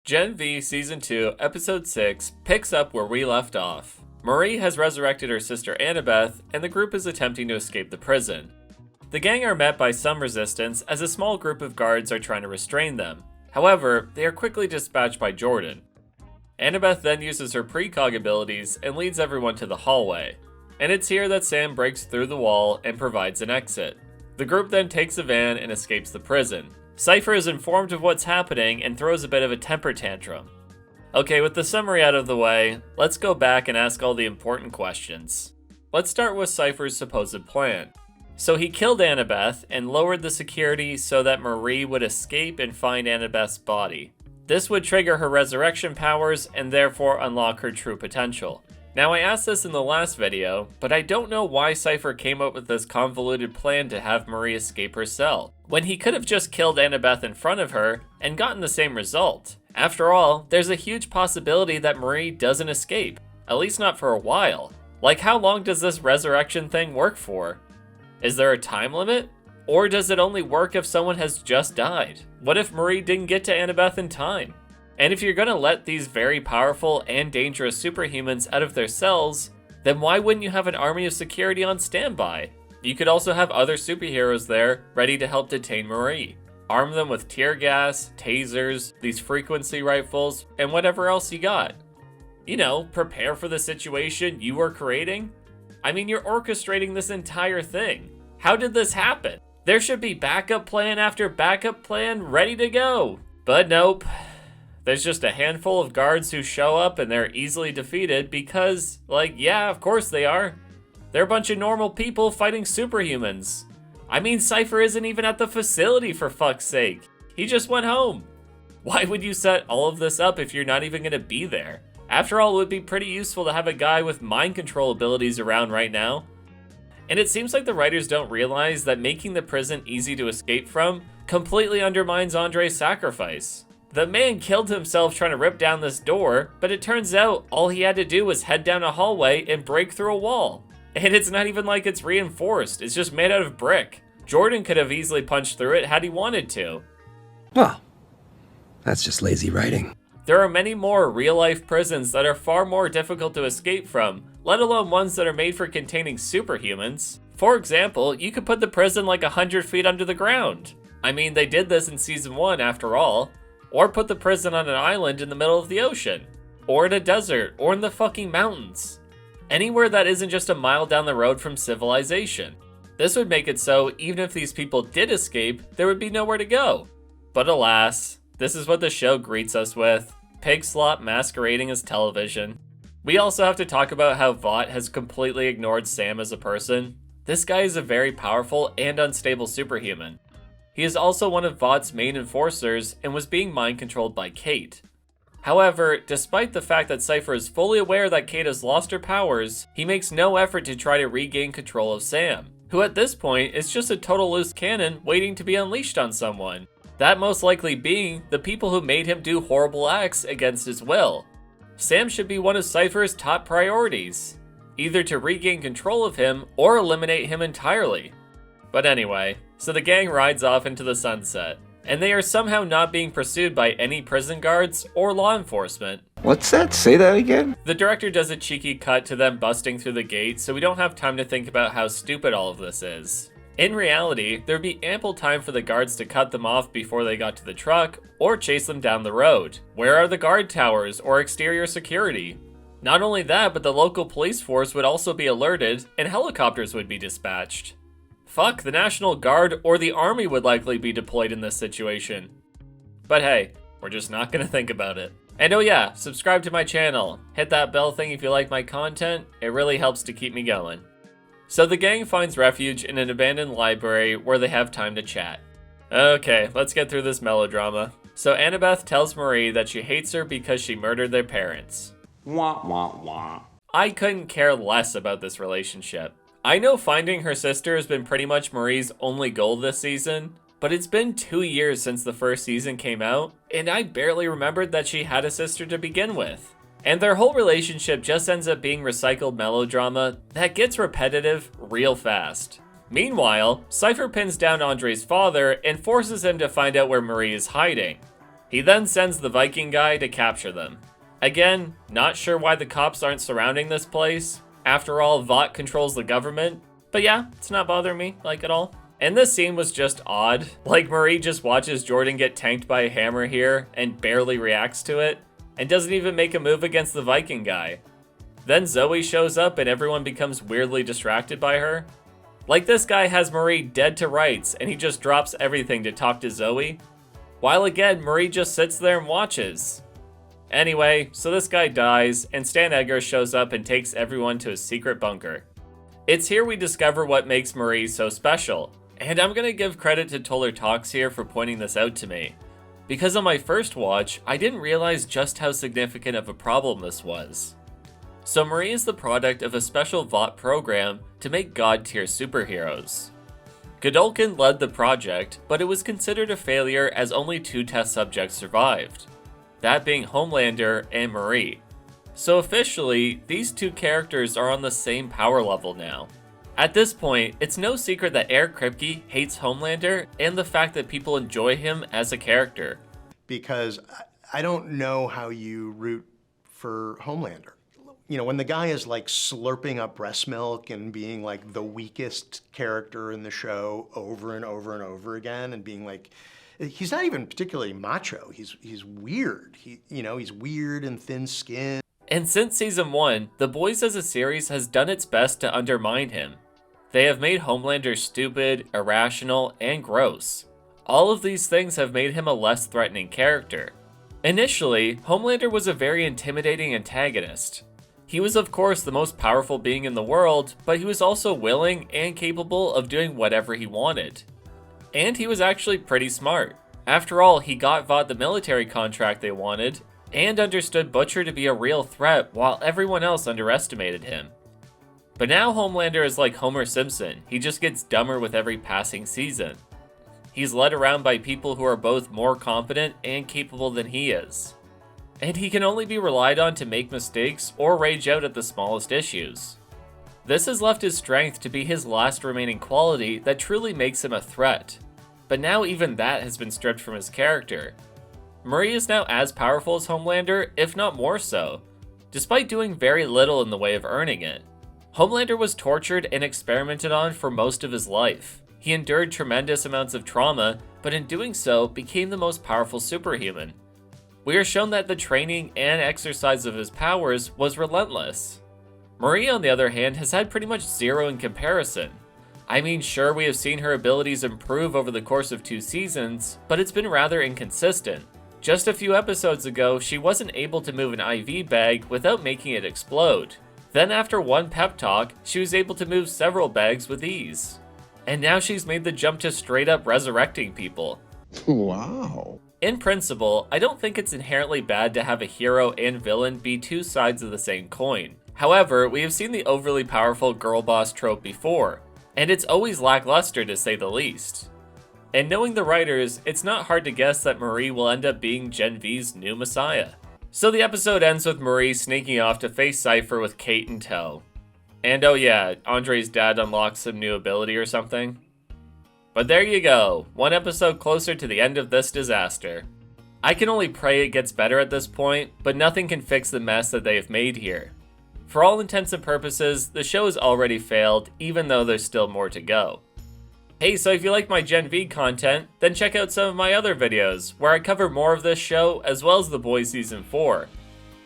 Gen V Season 2, Episode 6 picks up where we left off. Marie has resurrected her sister Annabeth, and the group is attempting to escape the prison. The gang are met by some resistance as a small group of guards are trying to restrain them. However, they are quickly dispatched by Jordan. Annabeth then uses her precog abilities and leads everyone to the hallway. And it's here that Sam breaks through the wall and provides an exit. The group then takes a van and escapes the prison. Cipher is informed of what's happening and throws a bit of a temper tantrum. Okay, with the summary out of the way, let's go back and ask all the important questions. Let's start with Cipher's supposed plan. So he killed Annabeth and lowered the security so that Marie would escape and find Annabeth's body. This would trigger her resurrection powers and therefore unlock her true potential. Now I asked this in the last video, but I don't know why Cipher came up with this convoluted plan to have Marie escape her cell, when he could have just killed Annabeth in front of her and gotten the same result. After all, there's a huge possibility that Marie doesn't escape, at least not for a while. Like, how long does this resurrection thing work for? Is there a time limit? Or does it only work if someone has just died? What if Marie didn't get to Annabeth in time? And if you're gonna let these very powerful and dangerous superhumans out of their cells, then why wouldn't you have an army of security on standby? You could also have other superheroes there ready to help detain Marie. Arm them with tear gas, tasers, these frequency rifles, and whatever else you got. You know, prepare for the situation you are creating. I mean, you're orchestrating this entire thing. How did this happen? There should be backup plan after backup plan ready to go. But nope. There's just a handful of guards who show up and they're easily defeated because, like, yeah, of course they are. They're a bunch of normal people fighting superhumans. I mean, Cipher isn't even at the facility, for fuck's sake. He just went home. Why would you set all of this up if you're not even gonna be there? After all, it would be pretty useful to have a guy with mind control abilities around right now. And it seems like the writers don't realize that making the prison easy to escape from completely undermines Andre's sacrifice. The man killed himself trying to rip down this door, but it turns out all he had to do was head down a hallway and break through a wall. And it's not even like it's reinforced, it's just made out of brick. Jordan could have easily punched through it had he wanted to. Well, that's just lazy writing. There are many more real-life prisons that are far more difficult to escape from, let alone ones that are made for containing superhumans. For example, you could put the prison like 100 feet under the ground. I mean, they did this in Season 1 after all. Or put the prison on an island in the middle of the ocean. Or in a desert, or in the fucking mountains. Anywhere that isn't just a mile down the road from civilization. This would make it so, even if these people did escape, there would be nowhere to go. But alas, this is what the show greets us with. Pig slop masquerading as television. We also have to talk about how Vought has completely ignored Sam as a person. This guy is a very powerful and unstable superhuman. He is also one of Vought's main enforcers and was being mind-controlled by Kate. However, despite the fact that Cipher is fully aware that Kate has lost her powers, he makes no effort to try to regain control of Sam, who at this point is just a total loose cannon waiting to be unleashed on someone. That most likely being the people who made him do horrible acts against his will. Sam should be one of Cipher's top priorities, either to regain control of him or eliminate him entirely. But anyway, so the gang rides off into the sunset, and they are somehow not being pursued by any prison guards or law enforcement. What's that? Say that again? The director does a cheeky cut to them busting through the gate, so we don't have time to think about how stupid all of this is. In reality, there'd be ample time for the guards to cut them off before they got to the truck, or chase them down the road. Where are the guard towers or exterior security? Not only that, but the local police force would also be alerted, and helicopters would be dispatched. Fuck, the National Guard or the Army would likely be deployed in this situation. But hey, we're just not gonna think about it. And oh yeah, subscribe to my channel. Hit that bell thing if you like my content. It really helps to keep me going. So the gang finds refuge in an abandoned library where they have time to chat. Okay, let's get through this melodrama. So Annabeth tells Marie that she hates her because she murdered their parents. Wah, wah, wah. I couldn't care less about this relationship. I know finding her sister has been pretty much Marie's only goal this season, but it's been 2 years since the first season came out, and I barely remembered that she had a sister to begin with. And their whole relationship just ends up being recycled melodrama that gets repetitive real fast. Meanwhile, Cipher pins down Andre's father and forces him to find out where Marie is hiding. He then sends the Viking guy to capture them. Again, not sure why the cops aren't surrounding this place. After all, Vought controls the government. But yeah, it's not bothering me, at all. And this scene was just odd. Marie just watches Jordan get tanked by a hammer here and barely reacts to it, and doesn't even make a move against the Viking guy. Then Zoe shows up and everyone becomes weirdly distracted by her. This guy has Marie dead to rights and he just drops everything to talk to Zoe. While again, Marie just sits there and watches. Anyway, so this guy dies and Stan Edgar shows up and takes everyone to a secret bunker. It's here we discover what makes Marie so special. And I'm gonna give credit to Toller Talks here for pointing this out to me. Because on my first watch, I didn't realize just how significant of a problem this was. So Marie is the product of a special Vought program to make god-tier superheroes. Godolkin led the project, but it was considered a failure as only 2 test subjects survived. That being Homelander and Marie. So officially, these 2 characters are on the same power level now. At this point, it's no secret that Eric Kripke hates Homelander and the fact that people enjoy him as a character. Because I don't know how you root for Homelander. When the guy is slurping up breast milk and being the weakest character in the show over and over and over again and being he's not even particularly macho. He's weird. He's weird and thin-skinned. And since season 1, The Boys as a series has done its best to undermine him. They have made Homelander stupid, irrational, and gross. All of these things have made him a less threatening character. Initially, Homelander was a very intimidating antagonist. He was of course the most powerful being in the world, but he was also willing and capable of doing whatever he wanted. And he was actually pretty smart. After all, he got Vought the military contract they wanted, and understood Butcher to be a real threat while everyone else underestimated him. But now Homelander is like Homer Simpson, he just gets dumber with every passing season. He's led around by people who are both more competent and capable than he is. And he can only be relied on to make mistakes or rage out at the smallest issues. This has left his strength to be his last remaining quality that truly makes him a threat. But now even that has been stripped from his character. Marie is now as powerful as Homelander, if not more so, despite doing very little in the way of earning it. Homelander was tortured and experimented on for most of his life. He endured tremendous amounts of trauma, but in doing so, became the most powerful superhuman. We are shown that the training and exercise of his powers was relentless. Marie, on the other hand, has had pretty much zero in comparison. I mean, sure, we have seen her abilities improve over the course of 2 seasons, but it's been rather inconsistent. Just a few episodes ago, she wasn't able to move an IV bag without making it explode. Then after one pep talk, she was able to move several bags with ease. And now she's made the jump to straight up resurrecting people. Wow. In principle, I don't think it's inherently bad to have a hero and villain be 2 sides of the same coin. However, we have seen the overly powerful girl boss trope before, and it's always lackluster to say the least. And knowing the writers, it's not hard to guess that Marie will end up being Gen V's new messiah. So the episode ends with Marie sneaking off to face Cipher with Kate in tow. And oh yeah, Andre's dad unlocks some new ability or something. But there you go, 1 episode closer to the end of this disaster. I can only pray it gets better at this point, but nothing can fix the mess that they have made here. For all intents and purposes, the show has already failed, even though there's still more to go. Hey, so if you like my Gen V content, then check out some of my other videos, where I cover more of this show, as well as The Boys Season 4.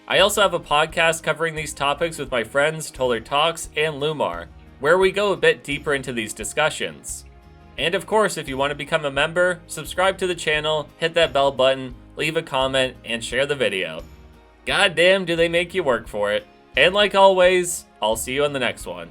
I also have a podcast covering these topics with my friends Toller Talks and Lumar, where we go a bit deeper into these discussions. And of course, if you want to become a member, subscribe to the channel, hit that bell button, leave a comment, and share the video. Goddamn, do they make you work for it. And like always, I'll see you on the next one.